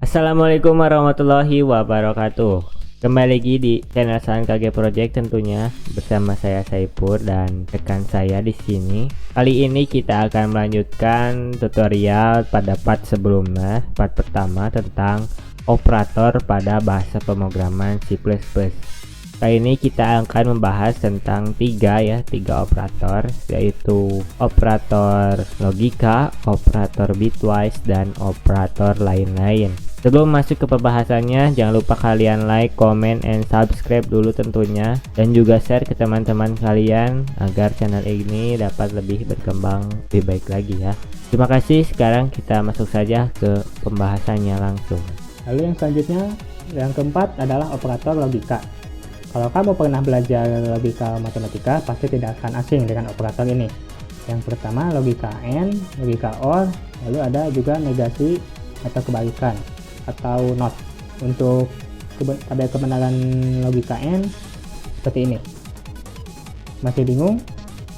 Assalamualaikum warahmatullahi wabarakatuh. Kembali lagi di channel San KG Project tentunya bersama saya Saipur dan rekan saya di sini. Kali ini kita akan melanjutkan tutorial pada part sebelumnya, part pertama tentang operator pada bahasa pemrograman C++. Kali ini kita akan membahas tentang tiga operator, yaitu operator logika, operator bitwise, dan operator lain-lain. Sebelum masuk ke pembahasannya, jangan lupa kalian like, comment, and subscribe dulu tentunya, dan juga share ke teman-teman kalian agar channel ini dapat lebih berkembang lebih baik lagi ya. Terima kasih. Sekarang kita masuk saja ke pembahasannya langsung. Lalu yang selanjutnya, yang keempat adalah operator logika. Kalau kamu pernah belajar logika matematika, pasti tidak akan asing dengan operator ini. Yang pertama logika AND, logika OR, lalu ada juga negasi atau kebalikan atau NOT. Untuk tabel kebenaran logika AND seperti ini. Masih bingung?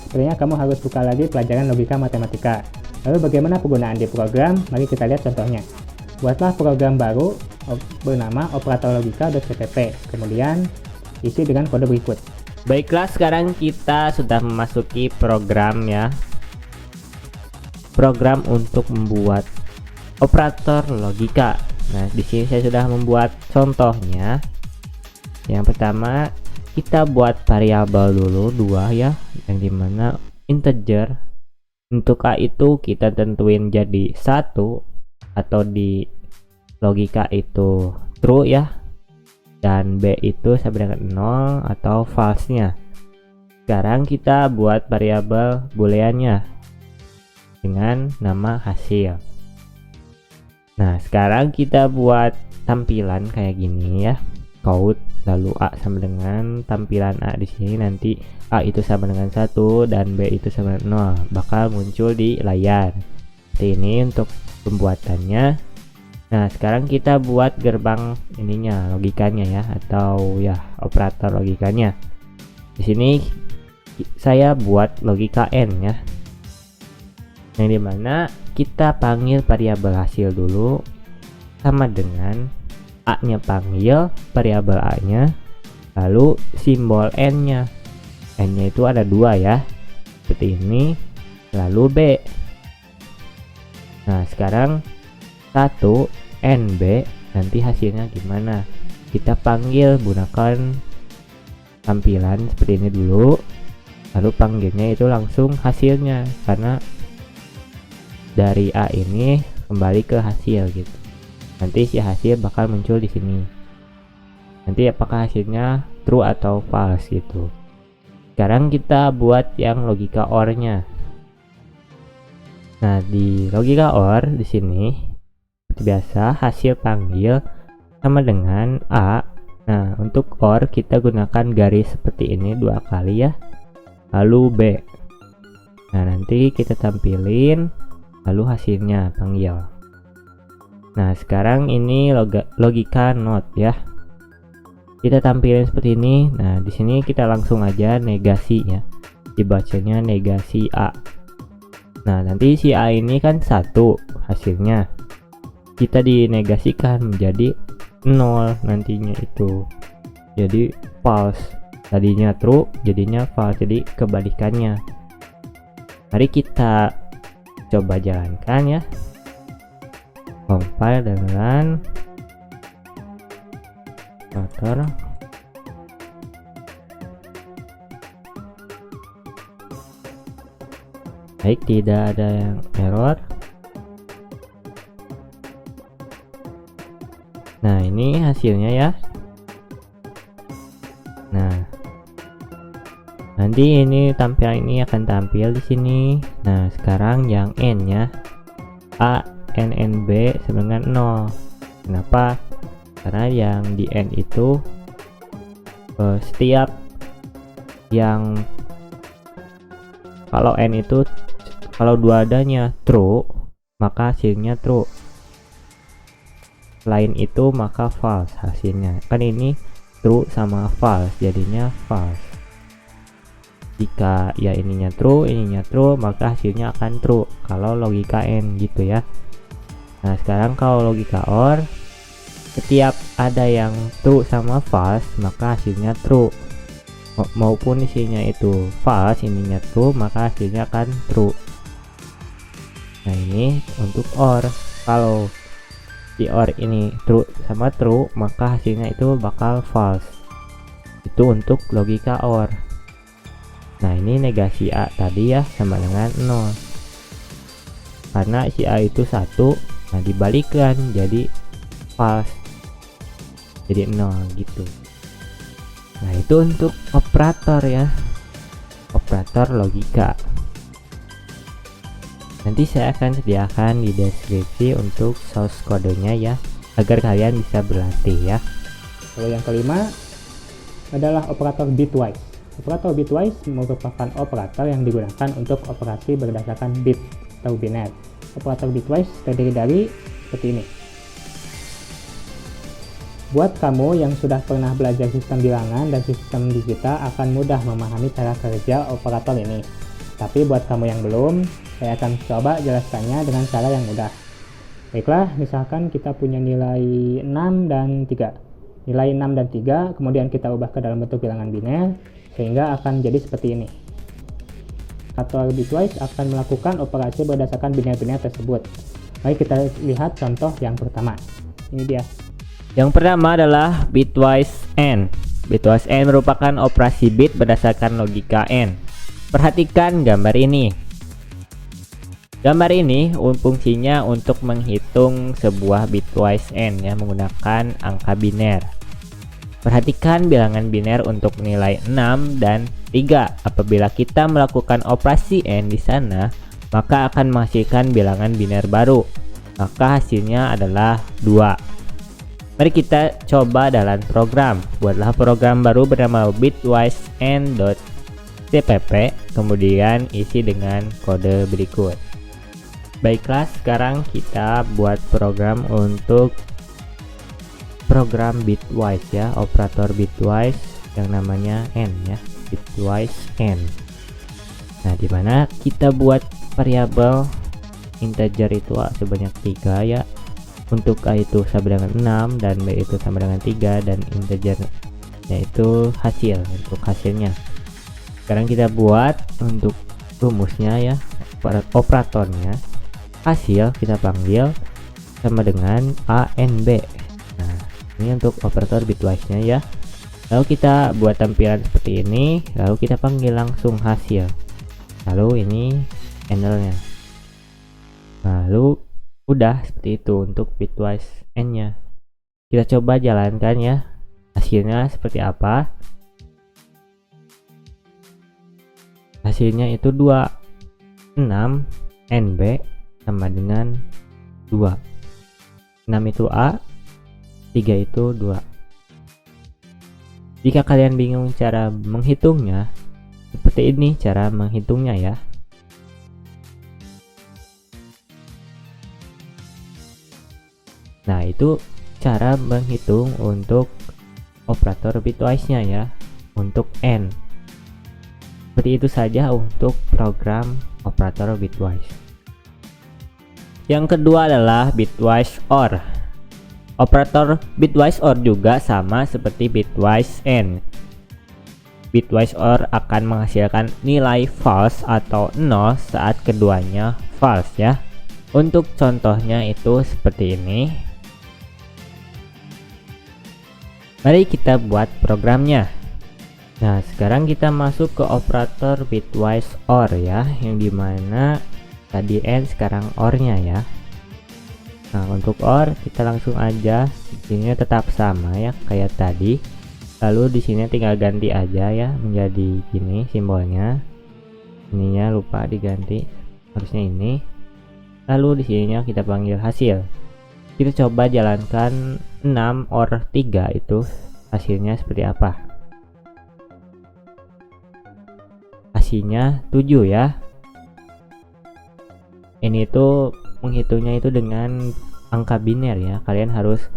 Sepertinya kamu harus buka lagi pelajaran logika matematika. Lalu bagaimana penggunaan di program? Mari kita lihat contohnya. Buatlah program baru bernama operator logika.cpp. Kemudian isi dengan kode berikut. Baiklah, sekarang kita sudah memasuki program ya. Program untuk membuat operator logika. Nah, di sini saya sudah membuat contohnya. Yang pertama, kita buat variabel dulu 2 ya, yang dimana integer. Untuk A itu kita tentuin jadi 1 atau di logika itu true ya. Dan B itu sama dengan 0 atau false-nya. Sekarang kita buat variabel booleannya dengan nama hasil. Nah, sekarang kita buat tampilan kayak gini ya. Code lalu A sama dengan tampilan A di sini, nanti A itu sama dengan 1 dan B itu sama dengan 0 bakal muncul di layar. Seperti ini untuk pembuatannya. Nah, sekarang kita buat gerbang ininya, logikanya ya, atau ya operator logikanya. Di sini saya buat logika N ya, yang dimana kita panggil variabel hasil dulu sama dengan A-nya panggil variabel A-nya, lalu simbol N-nya. N-nya itu ada 2 ya, seperti ini, lalu B. Nah, sekarang 1 NB, nanti hasilnya gimana? Kita panggil gunakan tampilan seperti ini dulu, lalu panggilnya itu langsung hasilnya, karena dari A ini kembali ke hasil gitu. Nanti si hasil bakal muncul di sini. Nanti apakah hasilnya true atau false gitu. Sekarang kita buat yang logika OR-nya. Nah, di logika OR di sini biasa hasil panggil sama dengan A. Nah, untuk OR kita gunakan garis seperti ini 2 kali ya, lalu B. Nah, nanti kita tampilin lalu hasilnya panggil. Nah, sekarang ini logika NOT ya, kita tampilin seperti ini. Nah, di sini kita langsung aja negasi ya, dibacanya negasi A. Nah, nanti si A ini kan 1 hasilnya, kita dinegasikan menjadi 0 nantinya itu, jadi false. Tadinya true jadinya false, jadi kebalikannya. Mari kita coba jalankan ya, compile dengan motor. Baik, tidak ada yang error. Nah, ini hasilnya ya. Nah, nanti ini tampilan ini akan tampil di sini. Nah, sekarang yang N nya A N N B sama dengan 0. Kenapa? Karena yang di N itu setiap yang kalau N itu kalau 2 adanya true, maka hasilnya true. Selain itu maka false hasilnya. Kan ini true sama false, jadinya false. Jika ya ininya true maka hasilnya akan true kalau logika N gitu ya. Nah, sekarang kalau logika OR setiap ada yang true sama false maka hasilnya true, maupun isinya itu false ininya true maka hasilnya akan true. Nah ini untuk OR, kalau di OR ini true sama true maka hasilnya itu bakal false. Itu untuk logika OR. Nah ini negasi A tadi ya sama dengan 0 karena si A itu 1, nah dibalikkan jadi false, jadi 0 gitu. Nah itu untuk operator ya, operator logika. Nanti saya akan sediakan di deskripsi untuk source kodenya ya, agar kalian bisa berlatih ya. Lalu yang kelima adalah operator bitwise. Operator bitwise merupakan operator yang digunakan untuk operasi berdasarkan bit atau biner. Operator bitwise terdiri dari seperti ini. Buat kamu yang sudah pernah belajar sistem bilangan dan sistem digital akan mudah memahami cara kerja operator ini. Tapi buat kamu yang belum, saya akan coba jelaskannya dengan cara yang mudah. Baiklah, misalkan kita punya nilai 6 dan 3. Nilai 6 dan 3 kemudian kita ubah ke dalam bentuk bilangan biner sehingga akan jadi seperti ini. Operator bitwise akan melakukan operasi berdasarkan biner-biner tersebut. Mari kita lihat contoh yang pertama. Ini dia. Yang pertama adalah bitwise AND. Bitwise AND merupakan operasi bit berdasarkan logika AND. Perhatikan gambar ini. Gambar ini fungsinya untuk menghitung sebuah bitwise AND ya menggunakan angka biner. Perhatikan bilangan biner untuk nilai 6 dan 3. Apabila kita melakukan operasi AND di sana, maka akan menghasilkan bilangan biner baru. Maka hasilnya adalah 2. Mari kita coba dalam program. Buatlah program baru bernama bitwise AND.cpp, kemudian isi dengan kode berikut. Baiklah, sekarang kita buat program untuk program bitwise ya, operator bitwise yang namanya AND ya, bitwise AND. Nah, dimana kita buat variabel integer itu A sebanyak 3 ya. Untuk A itu sama dengan 6 dan B itu sama dengan 3 dan integernya itu hasil, untuk hasilnya. Sekarang kita buat untuk rumusnya ya, operatornya. Hasil kita panggil sama dengan A and B. Nah, ini untuk operator bitwise nya ya. Lalu kita buat tampilan seperti ini, lalu kita panggil langsung hasil. Lalu ini handle-nya. Lalu udah seperti itu untuk bitwise AND nya. Kita coba jalankan ya, hasilnya seperti apa. Hasilnya itu 2, 6 NB sama dengan 2. 6 itu A, 3 itu 2. Jika kalian bingung cara menghitungnya, seperti ini cara menghitungnya ya. Nah, itu cara menghitung untuk operator bitwise-nya ya, untuk AND. Seperti itu saja untuk program operator bitwise. Yang kedua adalah bitwise OR. Operator bitwise OR juga sama seperti bitwise AND. Bitwise OR akan menghasilkan nilai false atau 0 saat keduanya false ya. Untuk contohnya itu seperti ini. Mari kita buat programnya. Nah, sekarang kita masuk ke operator bitwise OR ya, yang dimana tadi AND sekarang OR-nya ya. Nah, untuk OR kita langsung aja, ini tetap sama ya kayak tadi. Lalu di sini tinggal ganti aja ya menjadi gini simbolnya. Ininya lupa diganti, harusnya ini. Lalu di sininya kita panggil hasil. Kita coba jalankan 6 OR 3 itu hasilnya seperti apa. Hasilnya 7 ya. Ini tuh menghitungnya itu dengan angka biner ya. Kalian harus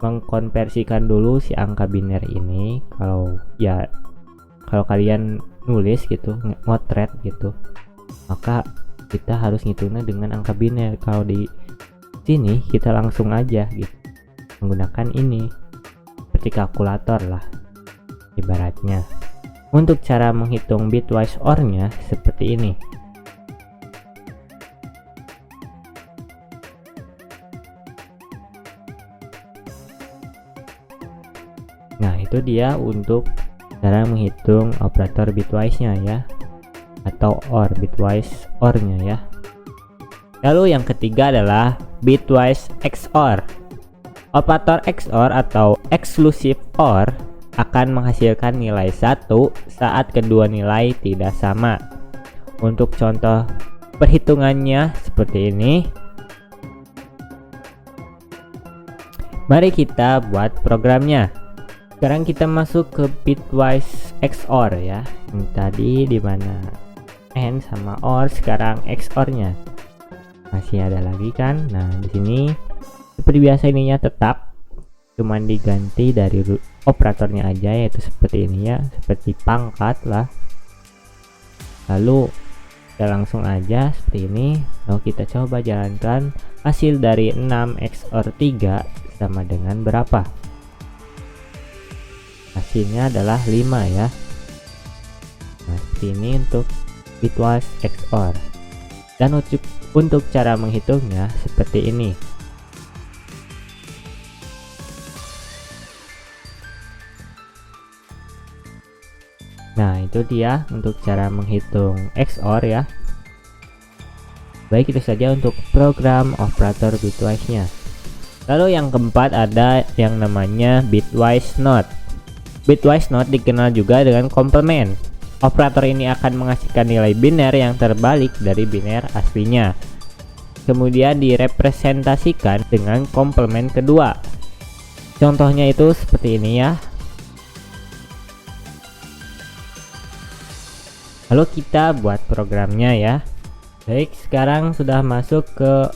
mengkonversikan dulu si angka biner ini. Kalau kalian nulis gitu, ngotret gitu, maka kita harus ngitungnya dengan angka biner. Kalau di sini kita langsung aja gitu menggunakan ini, seperti kalkulator lah ibaratnya. Untuk cara menghitung bitwise OR-nya seperti ini. Nah, itu dia untuk cara menghitung operator bitwise-nya ya, atau OR, bitwise OR-nya ya. Lalu yang ketiga adalah bitwise XOR. Operator XOR atau exclusive OR akan menghasilkan nilai 1 saat kedua nilai tidak sama. Untuk contoh perhitungannya seperti ini. Mari kita buat programnya. Sekarang kita masuk ke bitwise XOR ya. Ini tadi di mana AND sama OR, sekarang XOR-nya. Masih ada lagi kan? Nah, di sini seperti biasa ininya tetap, cuman diganti dari operatornya aja, yaitu seperti ini ya, seperti pangkat lah. Lalu kita langsung aja seperti ini. Lalu kita coba jalankan, hasil dari 6 XOR 3 sama dengan berapa? Hasilnya adalah 5 ya. Nah, seperti ini untuk bitwise XOR. Dan untuk cara menghitungnya seperti ini. Nah, itu dia untuk cara menghitung XOR ya. Baik, itu saja untuk program operator bitwise-nya. Lalu yang keempat ada yang namanya bitwise NOT. Bitwise NOT dikenal juga dengan komplement. Operator ini akan menghasilkan nilai biner yang terbalik dari biner aslinya. Kemudian direpresentasikan dengan komplement kedua. Contohnya itu seperti ini ya. Lalu kita buat programnya ya. Baik, sekarang sudah masuk ke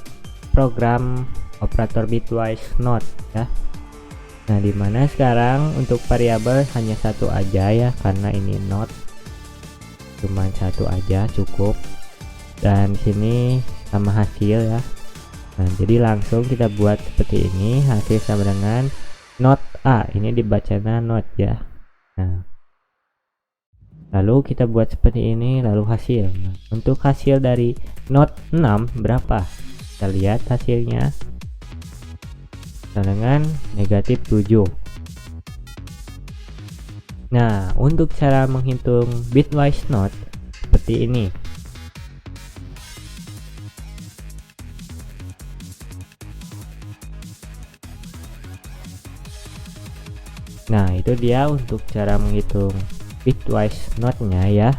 program operator bitwise NOT ya. Nah, dimana sekarang untuk variabel hanya satu aja ya, karena ini NOT, cuman satu aja cukup. Dan sini sama hasil ya. Nah, jadi langsung kita buat seperti ini, hasil sama dengan NOT A. Ini dibacanya NOT ya. Nah, lalu kita buat seperti ini, lalu hasil. Nah, untuk hasil dari NOT 6 berapa? Kita lihat hasilnya dengan negatif 7. Nah, untuk cara menghitung bitwise NOT seperti ini. Nah, itu dia untuk cara menghitung bitwise NOT-nya ya.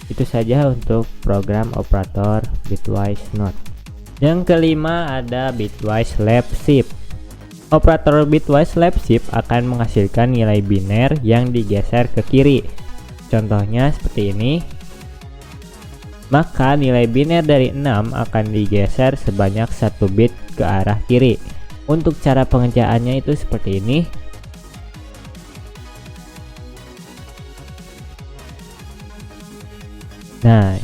Itu saja untuk program operator bitwise NOT. Yang kelima ada bitwise left shift. Operator bitwise left shift akan menghasilkan nilai biner yang digeser ke kiri. Contohnya seperti ini. Maka nilai biner dari 6 akan digeser sebanyak 1 bit ke arah kiri. Untuk cara pengerjaannya itu seperti ini. Nah,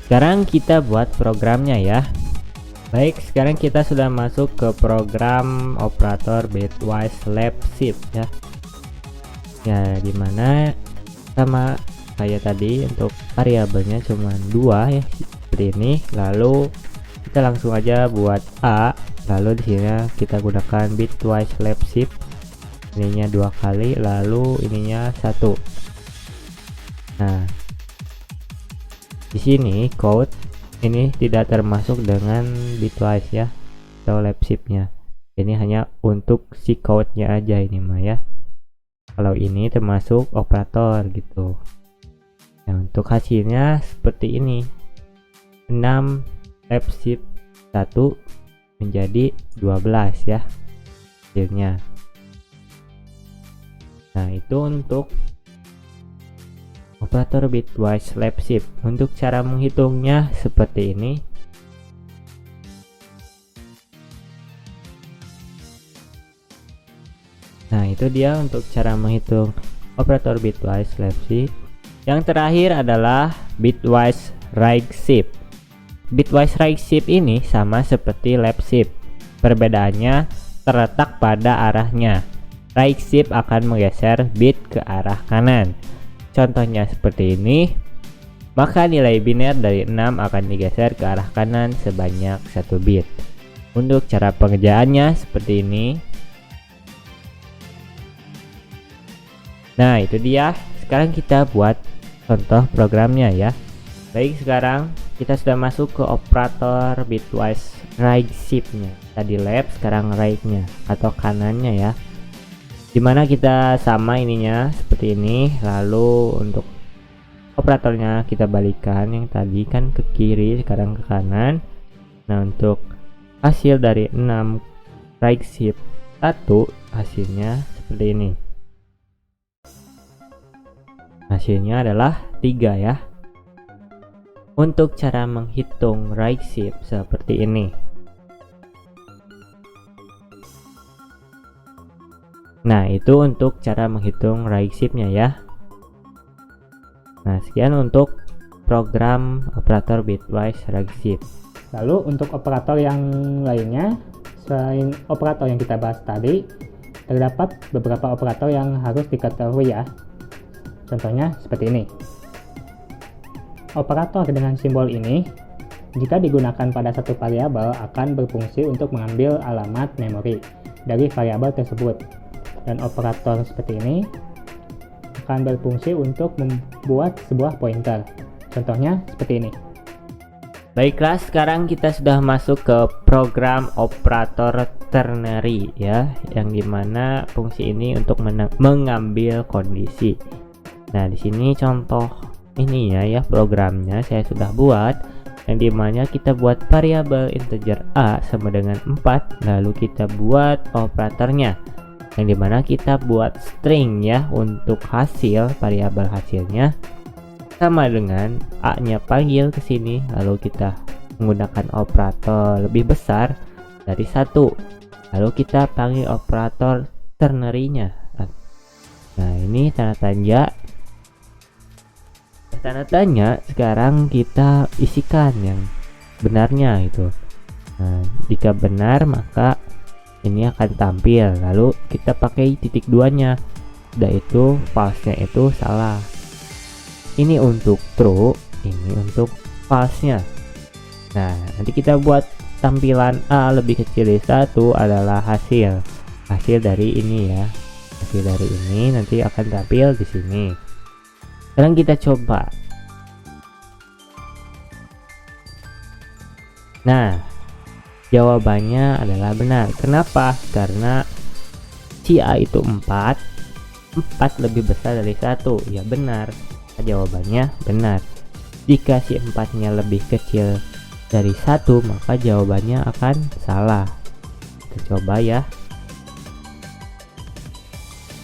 sekarang kita buat programnya ya. Baik, sekarang kita sudah masuk ke program operator bitwise left shift ya. Ya, dimana sama kayak tadi untuk variabelnya cuma 2 ya, seperti ini. Lalu kita langsung aja buat A. Lalu di sini kita gunakan bitwise left shift. Ininya 2 kali, lalu ininya 1. Nah, di sini code ini tidak termasuk dengan bitwise ya, atau left shift-nya. Ini hanya untuk si code-nya aja ini mah ya. Kalau ini termasuk operator gitu. Nah, untuk hasilnya seperti ini. 6 left shift 1 menjadi 12 ya hasilnya. Nah, itu untuk operator bitwise left shift. Untuk cara menghitungnya seperti ini. Nah, itu dia untuk cara menghitung operator bitwise left shift. Yang terakhir adalah bitwise right shift. Bitwise right shift ini sama seperti left shift. Perbedaannya terletak pada arahnya. Right shift akan menggeser bit ke arah kanan. Contohnya seperti ini. Maka nilai biner dari 6 akan digeser ke arah kanan sebanyak 1 bit. Untuk cara pengerjaannya seperti ini. Nah, itu dia. Sekarang kita buat contoh programnya ya. Baik, sekarang kita sudah masuk ke operator bitwise right shift-nya. Tadi left, sekarang right-nya atau kanannya ya. Dimana kita sama ininya seperti ini. Lalu untuk operatornya kita balikan, yang tadi kan ke kiri, sekarang ke kanan. Nah, untuk hasil dari 6 right shift 1, hasilnya seperti ini. Hasilnya adalah 3 ya. Untuk cara menghitung right shift seperti ini. Nah, itu untuk cara menghitung right shift-nya ya. Nah, sekian untuk program operator bitwise right shift. Lalu untuk operator yang lainnya, selain operator yang kita bahas tadi, terdapat beberapa operator yang harus diketahui ya. Contohnya seperti ini. Operator dengan simbol ini, jika digunakan pada satu variabel, akan berfungsi untuk mengambil alamat memori dari variabel tersebut. Dan operator seperti ini akan berfungsi untuk membuat sebuah pointer. Contohnya seperti ini. Baiklah, sekarang kita sudah masuk ke program operator ternary ya, yang dimana fungsi ini untuk mengambil kondisi. Nah, di sini contoh ini ya programnya saya sudah buat, yang dimana kita buat variabel integer a sama dengan 4, lalu kita buat operatornya, yang dimana kita buat string ya untuk hasil variabel hasilnya sama dengan a nya panggil ke sini, lalu kita menggunakan operator lebih besar dari 1, lalu kita panggil operator ternary-nya. Nah, ini tanda tanya sekarang kita isikan yang benarnya itu. Nah, jika benar maka ini akan tampil, lalu kita pakai titik 2-nya. Udah itu false-nya itu salah. Ini untuk true, ini untuk false-nya. Nah, nanti kita buat tampilan a lebih kecil dari 1 adalah hasil dari ini ya. Hasil dari ini nanti akan tampil di sini. Sekarang kita coba. Nah, jawabannya adalah benar. Kenapa? Karena si A itu 4 lebih besar dari 1. Ya benar, jawabannya benar. Jika si 4-nya lebih kecil dari 1, maka jawabannya akan salah. Kita coba ya.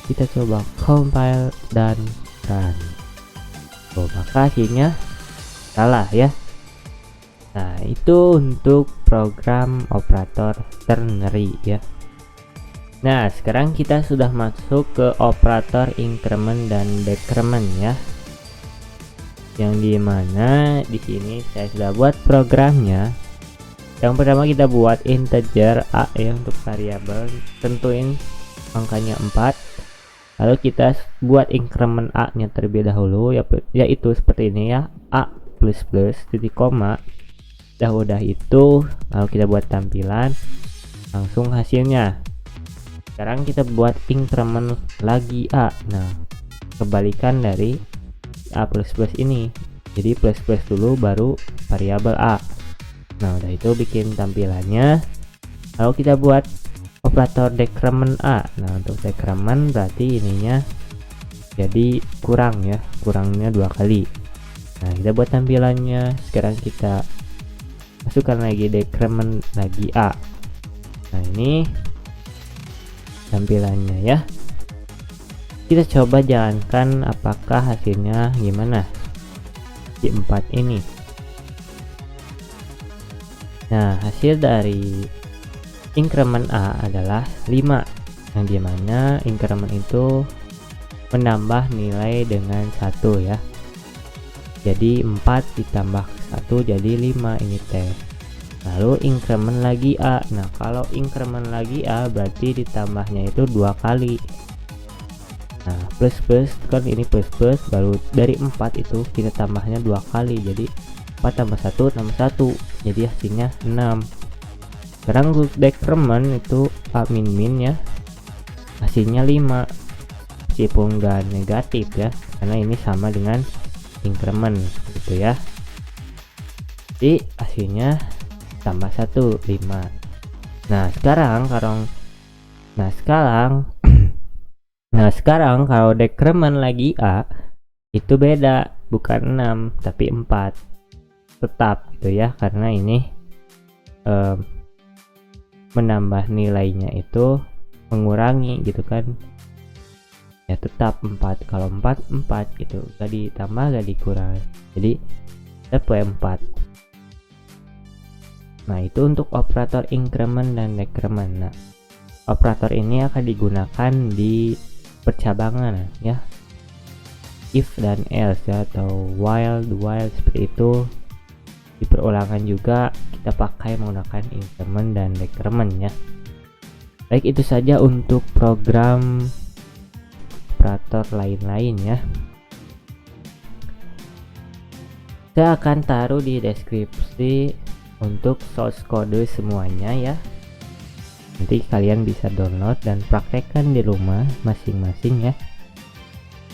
Kita coba compile dan run. Maka hasilnya salah ya. Nah, itu untuk program operator ternary ya. Nah, sekarang kita sudah masuk ke operator increment dan decrement ya. Yang dimana di sini saya sudah buat programnya. Yang pertama kita buat integer a ya untuk variabel, tentuin angkanya 4. Lalu kita buat increment a nya terlebih dahulu yaitu seperti ini ya, a plus plus titik koma. Udah itu lalu kita buat tampilan langsung hasilnya. Sekarang kita buat increment lagi a. Nah, kebalikan dari a plus plus ini, jadi plus plus dulu baru variabel a. Nah, udah itu bikin tampilannya. Lalu kita buat operator decrement a. Nah, untuk decrement berarti ininya jadi kurang ya, kurangnya 2 kali. Nah, kita buat tampilannya. Sekarang kita masukkan lagi decrement lagi a. Nah, ini tampilannya ya. Kita coba jalankan apakah hasilnya gimana di 4 ini. Nah, hasil dari increment a adalah 5, yang dimana increment itu menambah nilai dengan 1 ya. Jadi 4 ditambah 1 jadi 5 ini teh. lalu increment lagi A. Nah, kalau increment lagi A berarti ditambahnya itu 2 kali. Nah, plus kan ini plus baru dari 4 itu kita tambahnya 2 kali, jadi 4 tambah 1 tambah 1, jadi hasilnya 6. Sekarang untuk decrement itu A min ya, hasilnya 5, meskipun enggak negatif ya, karena ini sama dengan increment gitu ya. Jadi hasilnya tambah 1 5. Nah sekarang kalau decrement lagi A itu beda, bukan 6 tapi 4 tetap gitu ya, karena ini menambah nilainya itu mengurangi gitu kan ya, tetap 4. Kalau 4 gitu, gak ditambah gak dikurangi, jadi tetap 4. Nah, itu untuk operator increment dan decrement. Nah, operator ini akan digunakan di percabangan ya, if dan else ya, atau while seperti itu. Di perulangan juga kita pakai menggunakan increment dan decrement ya. Baik, itu saja untuk program operator lain-lain ya. Saya akan taruh di deskripsi untuk source code semuanya ya. Nanti kalian bisa download dan praktekkan di rumah masing-masing ya.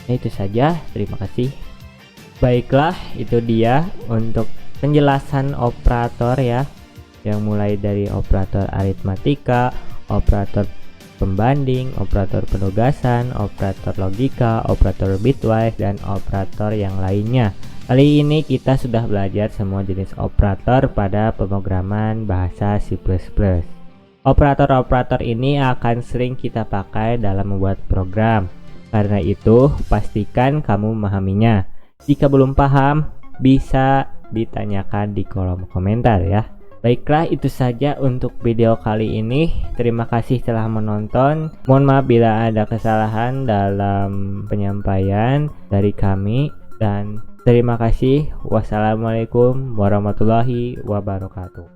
Nah, itu saja, terima kasih. Baiklah, itu dia untuk penjelasan operator ya, yang mulai dari operator aritmatika, operator pembanding, operator penugasan, operator logika, operator bitwise, dan operator yang lainnya. Kali ini kita sudah belajar semua jenis operator pada pemrograman bahasa C++. Operator-operator ini akan sering kita pakai dalam membuat program. Karena itu, pastikan kamu memahaminya. Jika belum paham, bisa ditanyakan di kolom komentar ya. Baiklah, itu saja untuk video kali ini. Terima kasih telah menonton. Mohon maaf bila ada kesalahan dalam penyampaian dari kami, dan terima kasih. Wassalamualaikum warahmatullahi wabarakatuh.